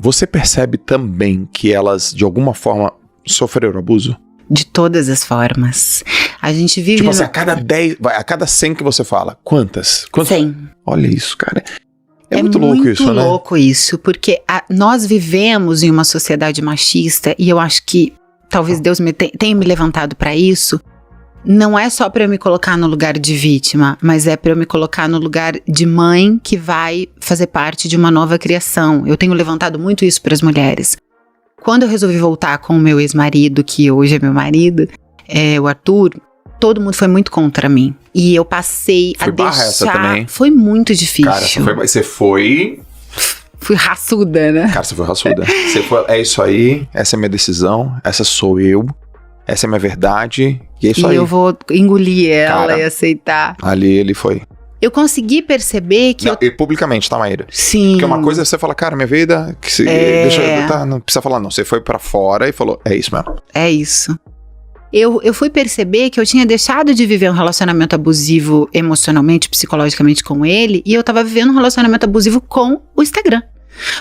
Você percebe também que elas, de alguma forma, sofreram abuso? De todas as formas. A gente vive... Tipo assim, a cada 100 que você fala, quantas? 100. Olha isso, cara. É muito louco isso, né? É muito louco isso, porque nós vivemos em uma sociedade machista e eu acho que talvez Deus tenha me levantado para isso. Não é só para eu me colocar no lugar de vítima, mas é para eu me colocar no lugar de mãe que vai fazer parte de uma nova criação. Eu tenho levantado muito isso para as mulheres. Quando eu resolvi voltar com o meu ex-marido, que hoje é meu marido, o Arthur, todo mundo foi muito contra mim. E eu passei a deixar... Essa também. Foi muito difícil. Cara, você foi... Fui raçuda, né? Cara, você foi raçuda. É isso aí, essa é a minha decisão, essa sou eu, essa é a minha verdade, e é isso aí. E eu vou engolir ela e aceitar. Ali ele foi. Eu consegui perceber que... E publicamente, tá, Maíra? Sim. Porque uma coisa é você falar, cara, minha vida... não precisa falar, não. Você foi pra fora e falou, é isso mesmo. É isso. Eu fui perceber que eu tinha deixado de viver um relacionamento abusivo emocionalmente, psicologicamente com ele, e eu tava vivendo um relacionamento abusivo com o Instagram.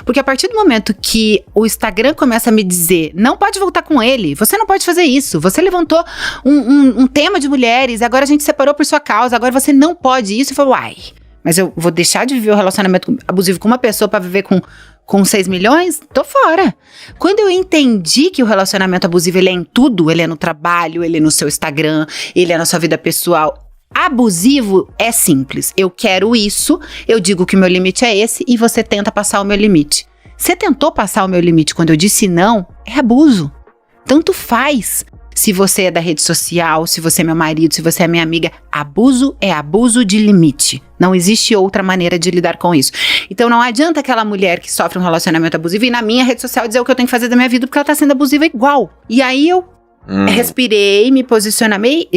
Porque a partir do momento que o Instagram começa a me dizer, não pode voltar com ele, você não pode fazer isso, você levantou um tema de mulheres, agora a gente separou por sua causa, agora você não pode isso, eu falo, uai, mas eu vou deixar de viver o relacionamento abusivo com uma pessoa pra viver com 6 milhões? Tô fora. Quando eu entendi que o relacionamento abusivo, ele é em tudo, ele é no trabalho, ele é no seu Instagram, ele é na sua vida pessoal. Abusivo é simples. Eu quero isso, eu digo que o meu limite é esse e você tenta passar o meu limite. Você tentou passar o meu limite quando eu disse não, é abuso. Tanto faz se você é da rede social, se você é meu marido, se você é minha amiga. Abuso é abuso de limite. Não existe outra maneira de lidar com isso. Então não adianta aquela mulher que sofre um relacionamento abusivo ir na minha rede social dizer o que eu tenho que fazer da minha vida porque ela tá sendo abusiva igual. E aí eu respirei, me posicionei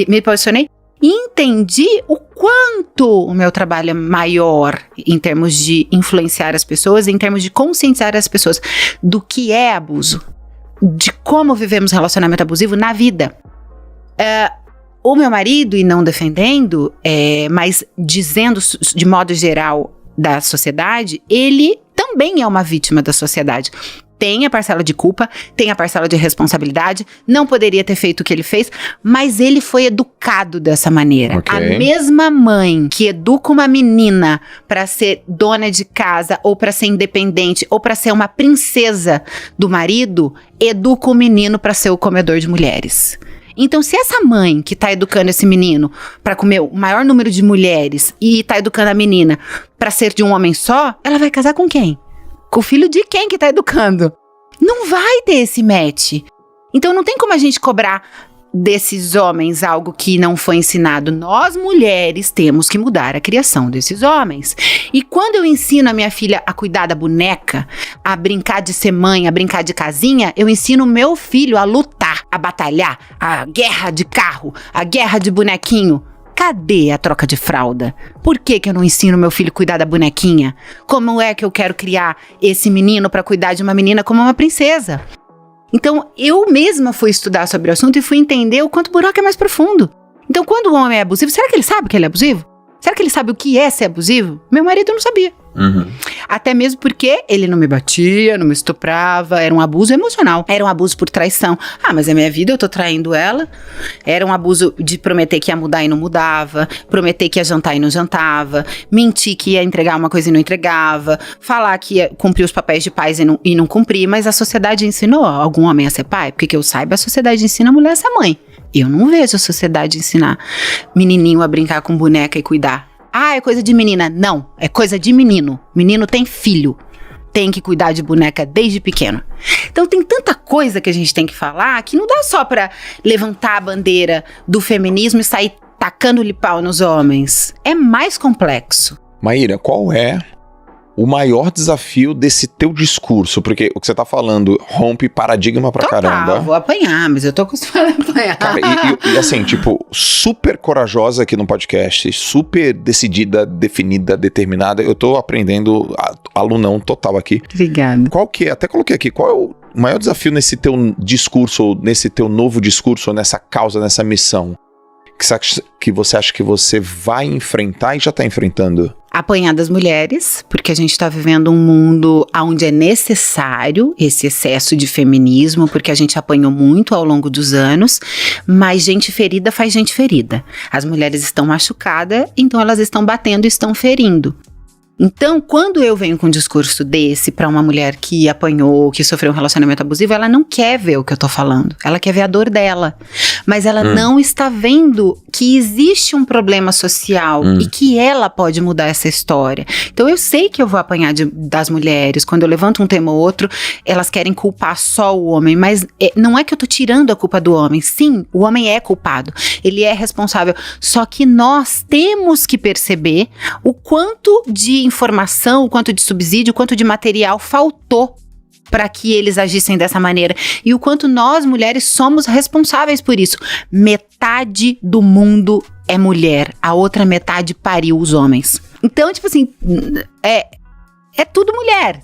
e entendi o quanto o meu trabalho é maior em termos de influenciar as pessoas, em termos de conscientizar as pessoas do que é abuso, de como vivemos relacionamento abusivo na vida. O meu marido, e não defendendo, mas dizendo de modo geral da sociedade, ele também é uma vítima da sociedade. Tem a parcela de culpa, tem a parcela de responsabilidade, não poderia ter feito o que ele fez, mas ele foi educado dessa maneira. Okay. A mesma mãe que educa uma menina para ser dona de casa, ou para ser independente, ou para ser uma princesa do marido, educa o menino para ser o comedor de mulheres. Então, se essa mãe que tá educando esse menino para comer o maior número de mulheres e tá educando a menina para ser de um homem só, ela vai casar com quem? Com o filho de quem que tá educando? Não vai ter esse match. Então não tem como a gente cobrar desses homens algo que não foi ensinado. Nós, mulheres, temos que mudar a criação desses homens. E quando eu ensino a minha filha a cuidar da boneca, a brincar de ser mãe, a brincar de casinha, eu ensino o meu filho a lutar, a batalhar, a guerra de carro, a guerra de bonequinho. Cadê a troca de fralda? Por que eu não ensino meu filho a cuidar da bonequinha? Como é que eu quero criar esse menino para cuidar de uma menina como uma princesa? Então, eu mesma fui estudar sobre o assunto e fui entender o quanto o buraco é mais profundo. Então, quando o homem é abusivo, será que ele sabe que ele é abusivo? Será que ele sabe o que é ser abusivo? Meu marido não sabia. Uhum. Até mesmo porque ele não me batia, não me estuprava, era um abuso emocional, era um abuso por traição. Mas é minha vida, eu tô traindo ela. Era um abuso de prometer que ia mudar e não mudava, prometer que ia jantar e não jantava, mentir que ia entregar uma coisa e não entregava, falar que ia cumprir os papéis de pais e não cumprir, mas a sociedade ensinou algum homem a ser pai? Porque que eu saiba, a sociedade ensina a mulher a ser mãe. Eu não vejo a sociedade ensinar menininho a brincar com boneca e cuidar. É coisa de menina. Não, é coisa de menino. Menino tem filho. Tem que cuidar de boneca desde pequeno. Então tem tanta coisa que a gente tem que falar que não dá só pra levantar a bandeira do feminismo e sair tacando-lhe pau nos homens. É mais complexo. Maíra, qual é o maior desafio desse teu discurso? Porque o que você tá falando rompe paradigma pra caramba. Vou apanhar, mas eu tô acostumada a apanhar. Cara, e assim, tipo, super corajosa aqui no podcast, super decidida, definida, determinada. Eu tô aprendendo, alunão total aqui. Obrigada. Qual que é, até coloquei aqui, qual é o maior desafio nesse teu discurso, ou nesse teu novo discurso, ou nessa causa, nessa missão, que você acha que você vai enfrentar e já tá enfrentando? apanhar das mulheres, porque a gente está vivendo um mundo onde é necessário esse excesso de feminismo, porque a gente apanhou muito ao longo dos anos, mas gente ferida faz gente ferida. As mulheres estão machucadas, então elas estão batendo e estão ferindo. Então, quando eu venho com um discurso desse pra uma mulher que apanhou, que sofreu um relacionamento abusivo, ela não quer ver o que eu tô falando. Ela quer ver a dor dela. Mas ela não está vendo que existe um problema social e que ela pode mudar essa história. Então, eu sei que eu vou apanhar das mulheres. Quando eu levanto um tema ou outro, elas querem culpar só o homem. Mas não é que eu tô tirando a culpa do homem. Sim, o homem é culpado. Ele é responsável. Só que nós temos que perceber o quanto de informação, o quanto de subsídio, o quanto de material faltou para que eles agissem dessa maneira. E o quanto nós, mulheres, somos responsáveis por isso. Metade do mundo é mulher, a outra metade pariu os homens. Então, tipo assim, é tudo mulher.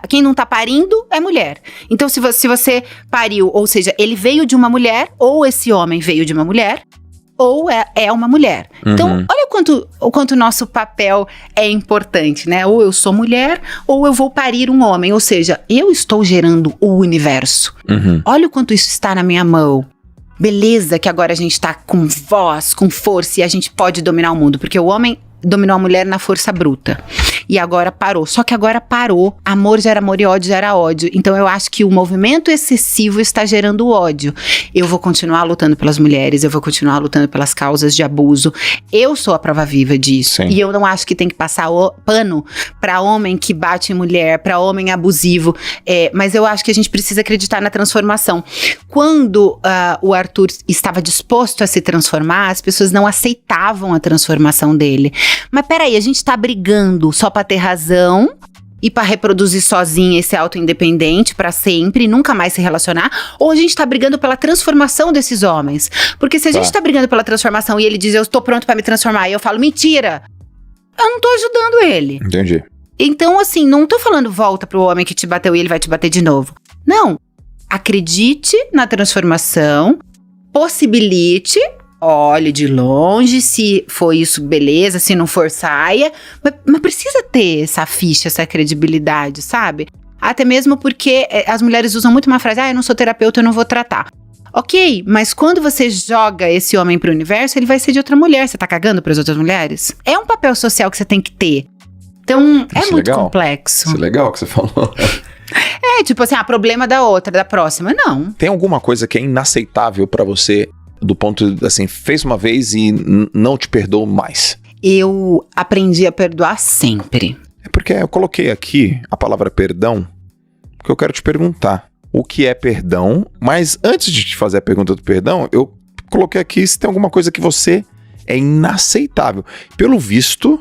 Quem não tá parindo é mulher. Então, se você pariu, ou seja, ele veio de uma mulher, ou esse homem veio de uma mulher, ou é uma mulher. Então, olha o quanto o nosso papel é importante, né? Ou eu sou mulher, ou eu vou parir um homem. Ou seja, eu estou gerando o universo. Olha o quanto isso está na minha mão. Beleza que agora a gente tá com voz, com força, e a gente pode dominar o mundo. Porque o homem dominou a mulher na força bruta. E agora parou. Só que agora parou. Amor gera amor e ódio gera ódio. Então eu acho que o movimento excessivo está gerando ódio. Eu vou continuar lutando pelas mulheres, eu vou continuar lutando pelas causas de abuso. Eu sou a prova viva disso. Sim. E eu não acho que tem que passar o pano pra homem que bate em mulher, pra homem abusivo. Mas eu acho que a gente precisa acreditar na transformação. Quando o Arthur estava disposto a se transformar, as pessoas não aceitavam a transformação dele. Mas peraí, a gente tá brigando só pra ter razão e pra reproduzir sozinha esse auto-independente pra sempre e nunca mais se relacionar, ou a gente tá brigando pela transformação desses homens? Porque se a gente tá brigando pela transformação e ele diz, eu estou pronto pra me transformar, e eu falo, mentira, eu não tô ajudando ele. Entendi. Então, assim, não tô falando volta pro homem que te bateu e ele vai te bater de novo. Não. Acredite na transformação, possibilite, olhe de longe, se foi isso, beleza, se não for, saia. Mas precisa ter essa ficha, essa credibilidade, sabe? Até mesmo porque as mulheres usam muito uma frase, eu não sou terapeuta, eu não vou tratar. Ok, mas quando você joga esse homem pro universo, ele vai ser de outra mulher. Você tá cagando pras outras mulheres? É um papel social que você tem que ter. Então, é muito complexo. Isso é legal que você falou. Tipo assim, problema da outra, da próxima, não. Tem alguma coisa que é inaceitável pra você, do ponto, assim, fez uma vez e não te perdoou mais? Eu aprendi a perdoar sempre. É porque eu coloquei aqui a palavra perdão, porque eu quero te perguntar o que é perdão, mas antes de te fazer a pergunta do perdão, eu coloquei aqui se tem alguma coisa que você é inaceitável. Pelo visto,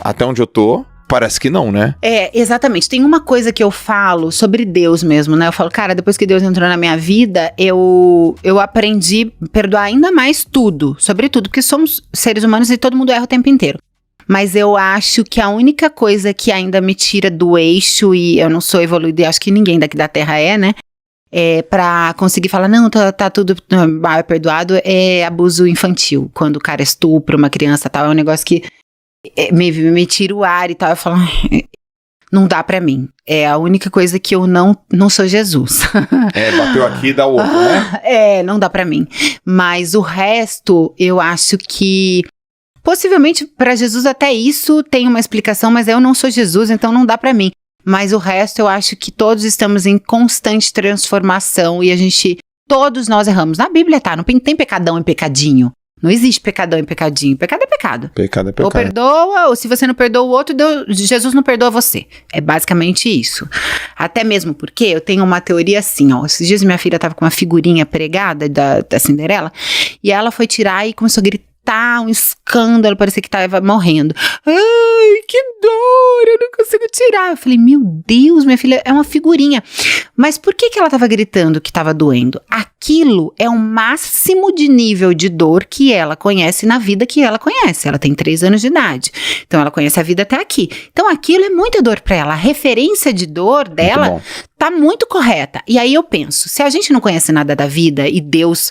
até onde eu tô, parece que não, né? Exatamente. Tem uma coisa que eu falo sobre Deus mesmo, né? Eu falo, cara, depois que Deus entrou na minha vida, eu aprendi a perdoar ainda mais tudo. Sobre tudo, porque somos seres humanos e todo mundo erra o tempo inteiro. Mas eu acho que a única coisa que ainda me tira do eixo, e eu não sou evoluída, e acho que ninguém daqui da Terra né? Pra conseguir falar, não, tá tudo perdoado, é abuso infantil. Quando o cara estupra uma criança e tal, é um negócio que me tira o ar e tal, eu falo, não dá pra mim. É a única coisa que eu não sou Jesus. Bateu aqui e dá o outro, né? Não dá pra mim. Mas o resto, eu acho que possivelmente pra Jesus até isso tem uma explicação, mas eu não sou Jesus, então não dá pra mim. Mas o resto, eu acho que todos estamos em constante transformação e todos nós erramos. Na Bíblia não tem pecadão e pecadinho. Não existe pecadão e pecadinho. Pecado é pecado. Pecado é pecado. Ou perdoa, ou se você não perdoa o outro, Jesus não perdoa você. É basicamente isso. Até mesmo porque eu tenho uma teoria assim, esses dias minha filha tava com uma figurinha pregada da Cinderela, e ela foi tirar e começou a gritar um escândalo, parecia que tava morrendo. Ai, que dor, eu não consigo tirar. Eu falei, meu Deus, minha filha, é uma figurinha. Mas por que ela tava gritando que tava doendo? Aquilo é o máximo de nível de dor que ela conhece na vida que ela conhece. Ela tem 3 anos de idade. Então ela conhece a vida até aqui. Então aquilo é muita dor pra ela. A referência de dor dela tá muito correta. E aí eu penso, se a gente não conhece nada da vida e Deus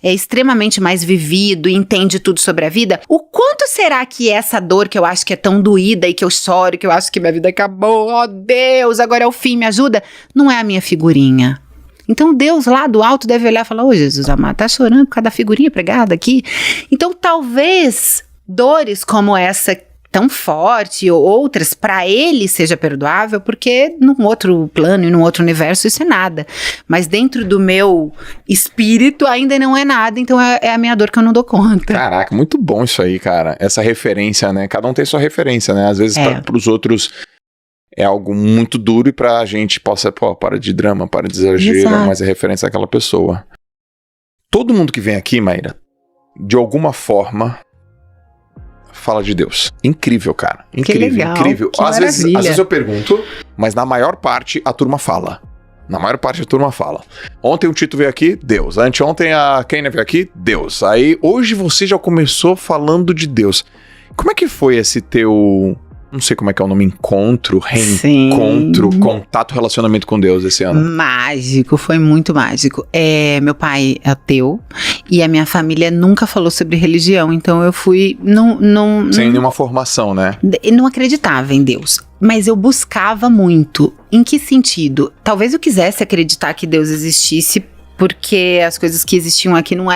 é extremamente mais vivido e entende tudo tudo sobre a vida, o quanto será que essa dor que eu acho que é tão doída e que eu choro, que eu acho que minha vida acabou, oh Deus, agora é o fim, me ajuda, não é a minha figurinha. Então Deus lá do alto deve olhar e falar, ô Jesus amado, tá chorando por causa da figurinha pregada aqui? Então talvez dores como essa tão forte ou outras, para ele seja perdoável, porque num outro plano e num outro universo isso é nada. Mas dentro do meu espírito ainda não é nada, então é a minha dor que eu não dou conta. Caraca, muito bom isso aí, cara. Essa referência, né? Cada um tem sua referência, né? Às vezes pros outros é algo muito duro e pra gente para de drama, para de exagero, Exato. mas é referência àquela pessoa. Todo mundo que vem aqui, Maíra, de alguma forma fala de Deus. Incrível, cara. Incrível, que legal, incrível. Que às maravilha. vezes eu pergunto, mas na maior parte a turma fala. Na maior parte a turma fala. Ontem o Tito veio aqui, Deus. Anteontem a Keina veio aqui, Deus. Aí hoje você já começou falando de Deus. Como é que foi esse teu... Não sei como é que é o nome, encontro, reencontro, contato, relacionamento com Deus esse ano? Mágico, foi muito mágico. Meu pai é ateu e a minha família nunca falou sobre religião, então eu fui... Sem nenhuma formação, né? Eu não acreditava em Deus, mas eu buscava muito. Em que sentido? Talvez eu quisesse acreditar que Deus existisse porque as coisas que existiam aqui não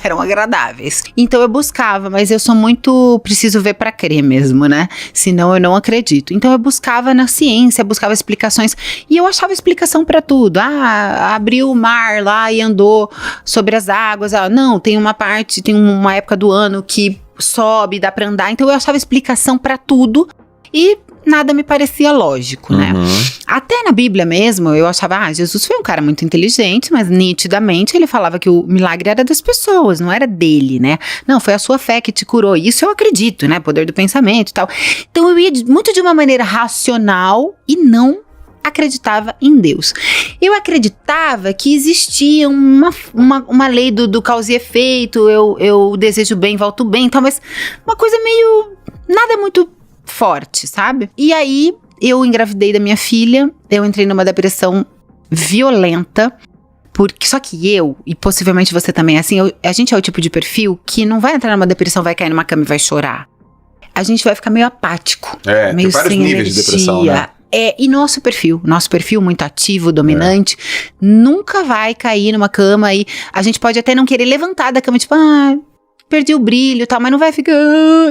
eram agradáveis. Então eu buscava, mas eu sou muito... preciso ver pra crer mesmo, né? Senão eu não acredito. Então eu buscava na ciência, buscava explicações. E eu achava explicação pra tudo. Abriu o mar lá e andou sobre as águas. Não, tem uma época do ano que sobe, dá pra andar. Então eu achava explicação pra tudo. E nada me parecia lógico, né? Até na Bíblia mesmo, eu achava, Jesus foi um cara muito inteligente, mas nitidamente ele falava que o milagre era das pessoas, não era dele, né? Não, foi a sua fé que te curou. Isso eu acredito, né? Poder do pensamento e tal. Então eu ia muito de uma maneira racional e não acreditava em Deus. Eu acreditava que existia uma lei do causa e efeito, eu desejo bem, volto bem e tal, mas uma coisa meio... nada muito forte, sabe? E aí, eu engravidei da minha filha, eu entrei numa depressão violenta, só que eu, e possivelmente você também, assim, a gente é o tipo de perfil que não vai entrar numa depressão, vai cair numa cama e vai chorar. A gente vai ficar meio apático, meio tem vários sem níveis energia. De depressão, né? E nosso perfil muito ativo, dominante, nunca vai cair numa cama e a gente pode até não querer levantar da cama, tipo, perdi o brilho e tal, mas não vai ficar...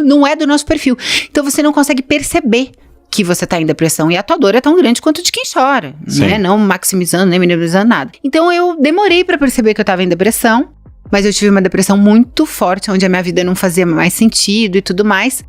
Não é do nosso perfil. Então você não consegue perceber que você tá em depressão. E a tua dor é tão grande quanto de quem chora, né? Não maximizando, nem minimizando nada. Então eu demorei pra perceber que eu tava em depressão, mas eu tive uma depressão muito forte, onde a minha vida não fazia mais sentido e tudo mais.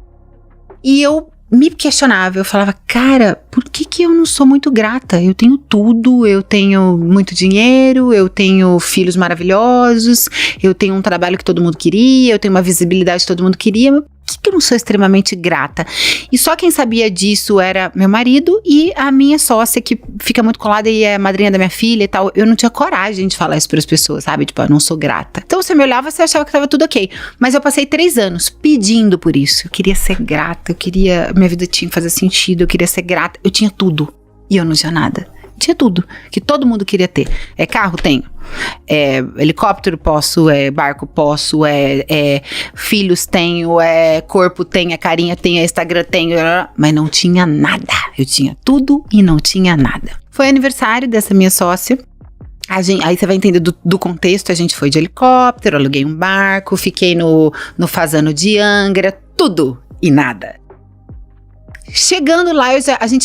E eu me questionava, eu falava, cara, por que eu não sou muito grata? Eu tenho tudo, eu tenho muito dinheiro, eu tenho filhos maravilhosos, eu tenho um trabalho que todo mundo queria, eu tenho uma visibilidade que todo mundo queria, mas por que eu não sou extremamente grata? E só quem sabia disso era meu marido e a minha sócia, que fica muito colada e é a madrinha da minha filha e tal. Eu não tinha coragem de falar isso para as pessoas, sabe? Tipo, eu não sou grata. Então você me olhava, você achava que tava tudo ok. Mas eu passei 3 anos pedindo por isso. Eu queria ser grata, minha vida tinha que fazer sentido, eu queria ser grata. Eu tinha tudo e eu não tinha nada. Tinha tudo, que todo mundo queria ter. Carro, tenho. Helicóptero, posso. Barco, posso. Filhos, tenho. Corpo, tenho. Carinha, tenho. Instagram, tenho. Mas não tinha nada. Eu tinha tudo e não tinha nada. Foi aniversário dessa minha sócia. Aí você vai entender do contexto. A gente foi de helicóptero, aluguei um barco, fiquei no Fazano de Angra, tudo e nada. Chegando lá, a gente